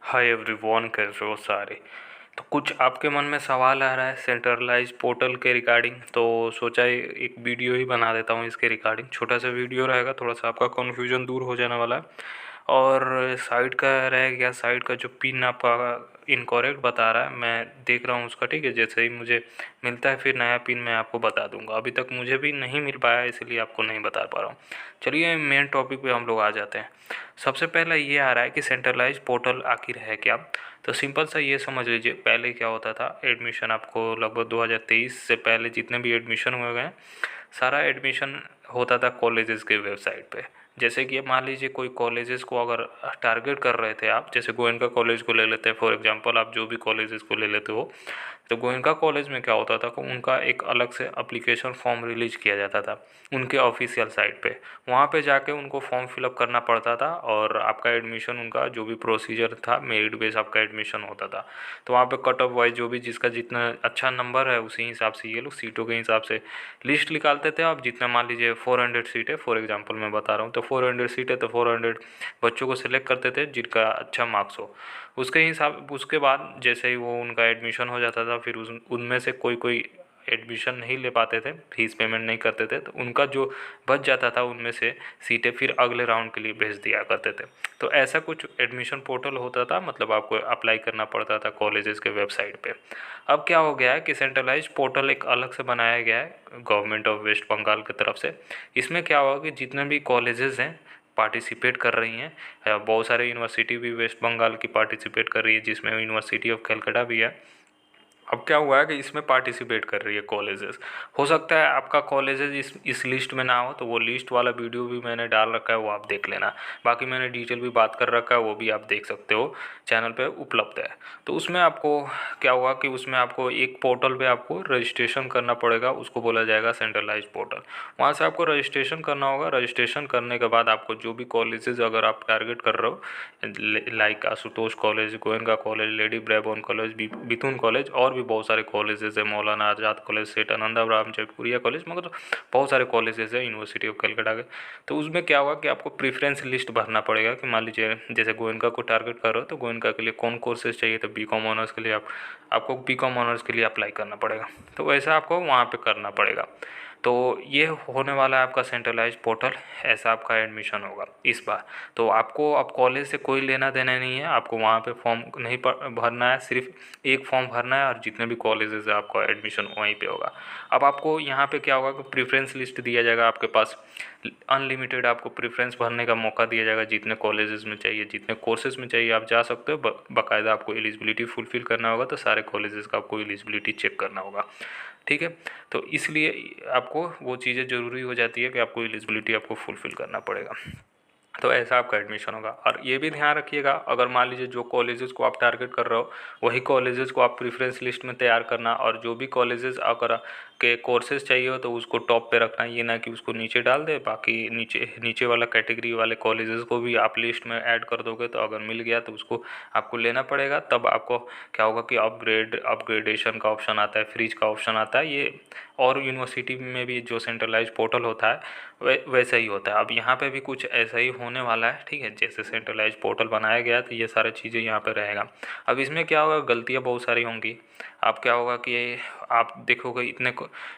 Hi everyone, कैसे हो सारे। तो कुछ आपके मन में सवाल आ रहा है सेंट्रलाइज पोर्टल के रिगार्डिंग, तो सोचा एक वीडियो ही बना देता हूँ इसके रिगार्डिंग। छोटा सा वीडियो रहेगा, थोड़ा सा आपका कन्फ्यूजन दूर हो जाने वाला है। और साइट का रह गया, साइट का जो पिन आपका इनकॉरेक्ट बता रहा है, मैं देख रहा हूँ उसका। ठीक है, जैसे ही मुझे मिलता है फिर नया पिन मैं आपको बता दूंगा। अभी तक मुझे भी नहीं मिल पाया, इसलिए आपको नहीं बता पा रहा हूँ। चलिए मेन टॉपिक पे हम लोग आ जाते हैं। सबसे पहला ये आ रहा है कि सेंट्रलाइज पोर्टल आखिर है क्या। तो सिंपल सा ये समझ लीजिए, पहले क्या होता था, एडमिशन आपको लगभग 2023 से पहले जितने भी एडमिशन हुए गए, सारा एडमिशन होता था कॉलेजेस के वेबसाइट पे। जैसे कि मान लीजिए कोई कॉलेजेस को अगर टारगेट कर रहे थे आप, जैसे गोयनका कॉलेज को ले लेते हैं फॉर एग्जांपल, आप जो भी कॉलेजेस को ले लेते हो, तो गोयनका कॉलेज में क्या होता था कि उनका एक अलग से अप्लीकेशन फॉर्म रिलीज किया जाता था उनके ऑफिशियल साइट पे। वहाँ पे जाके उनको फॉर्म फिलअप करना पड़ता था और आपका एडमिशन, उनका जो भी प्रोसीजर था, मेरिट बेस आपका एडमिशन होता था। तो वहाँ पे कट ऑफ वाइज जो भी जिसका जितना अच्छा नंबर है उसी हिसाब से ये लोग सीटों के हिसाब से लिस्ट निकालते थे। आप जितना मान लीजिए 400 सीट है फॉर एग्जांपल मैं बता रहा हूँ, तो 400 सीट है तो 400 बच्चों को सिलेक्ट करते थे जिनका अच्छा मार्क्स हो। उसके हिसाब, उसके बाद जैसे ही वो उनका एडमिशन हो जाता था, फिर उनमें से कोई कोई एडमिशन नहीं ले पाते थे, फीस पेमेंट नहीं करते थे, तो उनका जो बच जाता था उनमें से सीटें फिर अगले राउंड के लिए भेज दिया करते थे। तो ऐसा कुछ एडमिशन पोर्टल होता था, मतलब आपको अप्लाई करना पड़ता था कॉलेजेस के वेबसाइट पे। अब क्या हो गया है कि सेंट्रलाइज पोर्टल एक अलग से बनाया गया है गवर्नमेंट ऑफ वेस्ट बंगाल की तरफ से। इसमें क्या होगा कि जितने भी कॉलेजेस हैं पार्टिसिपेट कर रही हैं, बहुत सारे यूनिवर्सिटी भी वेस्ट बंगाल की पार्टिसिपेट कर रही है, जिसमें यूनिवर्सिटी ऑफ कलकत्ता भी है। अब क्या हुआ है कि इसमें पार्टिसिपेट कर रही है कॉलेजेस। हो सकता है आपका कॉलेजेस इस लिस्ट में ना हो, तो वो लिस्ट वाला वीडियो भी मैंने डाल रखा है, वो आप देख लेना। बाकी मैंने डिटेल भी बात कर रखा है, वो भी आप देख सकते हो, चैनल पे उपलब्ध है। तो उसमें आपको क्या हुआ कि उसमें आपको एक पोर्टल पे आपको रजिस्ट्रेशन करना पड़ेगा, उसको बोला जाएगा सेंट्रलाइज पोर्टल। वहाँ से आपको रजिस्ट्रेशन करना होगा। रजिस्ट्रेशन करने के बाद आपको जो भी कॉलेजेस अगर आप टारगेट कर रहे हो, like Ashutosh college, Goenka college, lady Brabourne college, Bethune college, और भी बहुत सारे कॉलेजेस है, मौलाना आज़ाद कॉलेज, सेठ आनंदाराम जयपुरिया कॉलेज, मगर बहुत सारे कॉलेजेस है यूनिवर्सिटी ऑफ कलकत्ता के। तो उसमें क्या होगा कि आपको प्रेफरेंस लिस्ट भरना पड़ेगा कि मान लीजिए जैसे गोयनका को टारगेट कर रहे हो, तो गोयनका के लिए कौन कोर्सेज चाहिए, तो बीकॉम ऑनर्स के लिए आपको बीकॉम ऑनर्स के लिए अप्लाई करना पड़ेगा। तो वैसा आपको वहाँ पे करना पड़ेगा। तो ये होने वाला है आपका सेंट्रलाइज पोर्टल, ऐसा आपका एडमिशन होगा इस बार। तो आपको अब कॉलेज से कोई लेना देना नहीं है, आपको वहाँ पे फॉर्म नहीं भरना है, सिर्फ एक फॉर्म भरना है और जितने भी कॉलेजेस है आपका एडमिशन वहीं पे होगा। अब आपको यहाँ पे क्या होगा कि प्रेफरेंस लिस्ट दिया जाएगा आपके पास, अनलिमिटेड आपको प्रेफरेंस भरने का मौका दिया जाएगा। जितने कॉलेजेस में चाहिए, जितने कोर्सेज में चाहिए आप जा सकते हो। बाकायदा आपको एलिजिबिलिटी फुलफिल करना होगा, तो सारे कॉलेजेस का आपको एलिजिबिलिटी चेक करना होगा। ठीक है, तो इसलिए आपको वो चीज़ें ज़रूरी हो जाती है कि आपको एलिजिबिलिटी आपको फुलफ़िल करना पड़ेगा। तो ऐसा आपका एडमिशन होगा। और ये भी ध्यान रखिएगा, अगर मान लीजिए जो कॉलेजेस को आप टारगेट कर रहे हो वही कॉलेजेस को आप प्रेफरेंस लिस्ट में तैयार करना, और जो भी कॉलेजेस अगर के कोर्सेज चाहिए हो तो उसको टॉप पे रखना, ये ना कि उसको नीचे डाल दे। बाकी नीचे नीचे वाला कैटेगरी वाले कॉलेजेस को भी आप लिस्ट में ऐड कर दोगे, तो अगर मिल गया तो उसको आपको लेना पड़ेगा। तब आपको क्या होगा कि अपग्रेडेशन का ऑप्शन आता है, फ्रीज का ऑप्शन आता है। ये और यूनिवर्सिटी में भी जो सेंट्रलाइज पोर्टल होता है वैसा ही होता है। अब यहाँ पे भी कुछ ऐसा ही होने वाला है। ठीक है, जैसे सेंट्रलाइज पोर्टल बनाया गया तो ये सारी चीज़ें यहाँ पे रहेगा। अब इसमें क्या होगा, गलतियाँ बहुत सारी होंगी। आप क्या होगा कि आप देखोगे इतने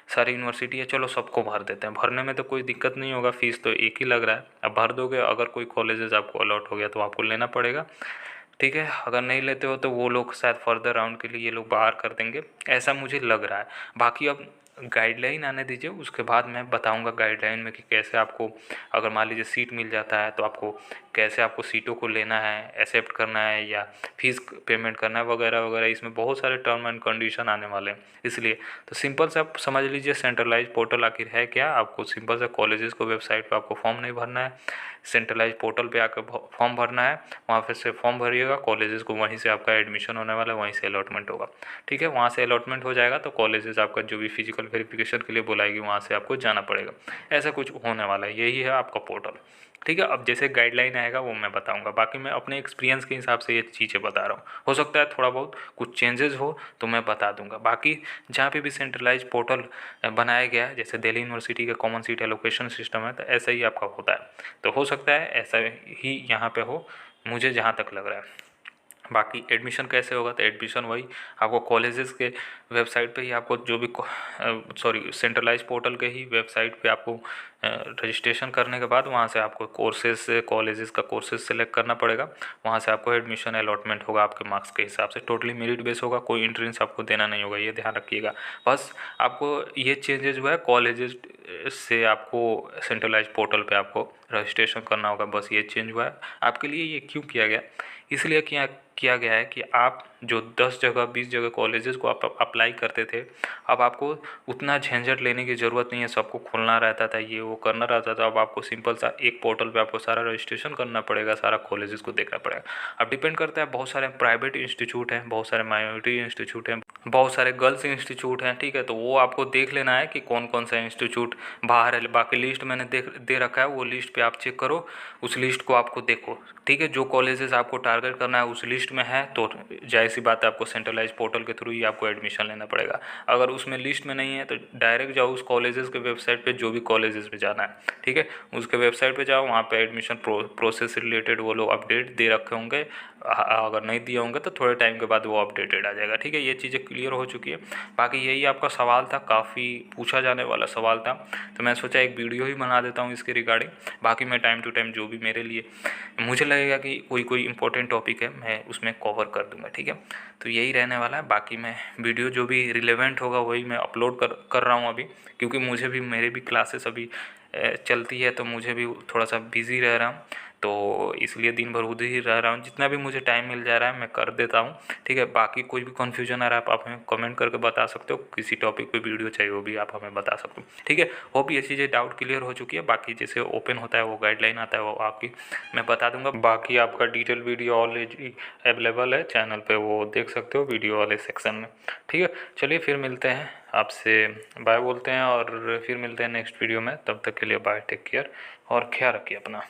सारी यूनिवर्सिटी है, चलो सबको भर देते हैं, भरने में तो कोई दिक्कत नहीं होगा, फीस तो एक ही लग रहा है। अब भर दोगे, अगर कोई कॉलेजेस आपको अलॉट हो गया तो आपको लेना पड़ेगा। ठीक है, अगर नहीं लेते हो तो वो लोग शायद फर्दर राउंड के लिए ये लोग बाहर कर देंगे, ऐसा मुझे लग रहा है। बाकी अब गाइडलाइन आने दीजिए, उसके बाद मैं बताऊंगा गाइडलाइन में कि कैसे आपको, अगर मान लीजिए सीट मिल जाता है तो आपको कैसे आपको सीटों को लेना है, एक्सेप्ट करना है या फीस पेमेंट करना है वगैरह वगैरह। इसमें बहुत सारे टर्म एंड कंडीशन आने वाले हैं। इसलिए तो सिंपल से आप समझ लीजिए सेंट्रलाइज पोर्टल आखिर है क्या। आपको सिंपल से कॉलेजेस को वेबसाइट पर आपको फॉर्म नहीं भरना है, सेंट्रलाइज पोर्टल पे आकर फॉर्म भरना है। वहाँ फिर से फॉर्म भरिएगा, कॉलेजेस को वहीं से आपका एडमिशन होने वाला है, वहीं से अलॉटमेंट होगा। ठीक है, वहाँ से अलॉटमेंट हो जाएगा तो कॉलेजेस आपका जो भी फिजिकल वेरिफिकेशन के लिए बुलाएगी वहाँ से आपको जाना पड़ेगा। ऐसा कुछ होने वाला है, यही है आपका पोर्टल। ठीक है, अब जैसे गाइडलाइन आएगा वो मैं बताऊंगा। बाकी मैं अपने एक्सपीरियंस के हिसाब से ये चीज़ें बता रहा हूँ, हो सकता है थोड़ा बहुत कुछ चेंजेस हो तो मैं बता दूंगा। बाकी जहाँ पे भी सेंट्रलाइज पोर्टल बनाया गया है, जैसे दिल्ली यूनिवर्सिटी का कॉमन सीट एलोकेशन सिस्टम है, तो ऐसा ही आपका होता है। तो हो सकता है ऐसा ही यहाँ पे हो, मुझे जहाँ तक लग रहा है। बाकी एडमिशन कैसे होगा, तो एडमिशन वही आपको कॉलेजेस के वेबसाइट पे ही आपको जो भी सेंट्रलाइज पोर्टल के ही वेबसाइट पे आपको रजिस्ट्रेशन करने के बाद वहाँ से आपको कोर्सेज कॉलेजेस का कोर्सेज सेलेक्ट करना पड़ेगा। वहाँ से आपको एडमिशन अलॉटमेंट होगा आपके मार्क्स के हिसाब से, टोटली मेरिट बेस होगा, कोई एंट्रेंस आपको देना नहीं होगा, ये ध्यान रखिएगा। बस आपको ये चेंजेस हुआ है, कॉलेजेस से आपको सेंट्रलाइज पोर्टल पे आपको रजिस्ट्रेशन करना होगा, बस ये चेंज हुआ है आपके लिए। ये क्यों किया गया, इसलिए किया गया है कि आप जो 10 जगह 20 जगह कॉलेजेस को आप अप्लाई करते थे, अब आपको उतना झंझट लेने की ज़रूरत नहीं है, सबको खोलना रहता था, ये वो करना रहता था। अब आपको सिंपल सा एक पोर्टल पे आपको सारा रजिस्ट्रेशन करना पड़ेगा, सारा कॉलेजेस को देखना पड़ेगा। अब डिपेंड करता है, बहुत सारे प्राइवेट इंस्टीट्यूट हैं, बहुत सारे माइनॉरिटी इंस्टीट्यूट हैं, बहुत सारे गर्ल्स इंस्टीट्यूट हैं, ठीक है। तो वो आपको देख लेना है कि कौन कौन सा इंस्टीट्यूट बाहर है। बाकी लिस्ट मैंने दे रखा है, वो लिस्ट पे आप चेक करो, उस लिस्ट को आपको देखो, ठीक है। जो कॉलेजेस आपको टारगेट करना है उस लिस्ट में है तो जाहिर सी बात है आपको सेंट्रलाइज पोर्टल के थ्रू ही आपको एडमिशन लेना पड़ेगा। अगर उसमें लिस्ट में नहीं है तो डायरेक्ट जाओ उस कॉलेजेस के वेबसाइट पे, जो भी कॉलेजेस में जाना है, ठीक है, उसके वेबसाइट पे जाओ, वहाँ पे एडमिशन प्रोसेस से रिलेटेड वो लोग अपडेट दे रखे होंगे। अगर नहीं दिए होंगे तो थोड़े टाइम के बाद वो अपडेटेड आ जाएगा, ठीक है। ये चीज़ें क्लियर हो चुकी है। बाकी यही आपका सवाल था, काफ़ी पूछा जाने वाला सवाल था, तो मैं सोचा एक वीडियो ही बना देता हूँ इसके रिगार्डिंग। बाकी मैं टाइम टू टाइम जो भी मेरे लिए मुझे लगेगा कि कोई इंपॉर्टेंट टॉपिक है, मैं उसमें कवर कर दूंगा, ठीक है। तो यही रहने वाला है। बाकी मैं वीडियो जो भी रिलेवेंट होगा वही मैं अपलोड कर रहा हूँ अभी, क्योंकि मुझे भी मेरे भी क्लासेस अभी चलती है, तो मुझे भी थोड़ा सा बिज़ी रह रहा हूँ, तो इसलिए दिन भर उधर ही रह रहा हूँ। जितना भी मुझे टाइम मिल जा रहा है मैं कर देता हूँ, ठीक है। बाकी कोई भी कन्फ्यूजन आ रहा है आप हमें कमेंट करके बता सकते हो, किसी टॉपिक पे वीडियो चाहिए वो भी आप हमें बता सकते हो, ठीक है। होप ये चीज़ें डाउट क्लियर हो चुकी है। बाकी जैसे ओपन होता है वो गाइडलाइन आता है वो आपकी मैं बता दूंगा। बाकी आपका डिटेल वीडियो ऑलरेडी अवेलेबल है चैनल पे, वो देख सकते हो वीडियो वाले सेक्शन में, ठीक है। चलिए फिर मिलते हैं, आपसे बाय बोलते हैं और फिर मिलते हैं नेक्स्ट वीडियो में। तब तक के लिए बाय, टेक केयर और ख्याल रखिए अपना।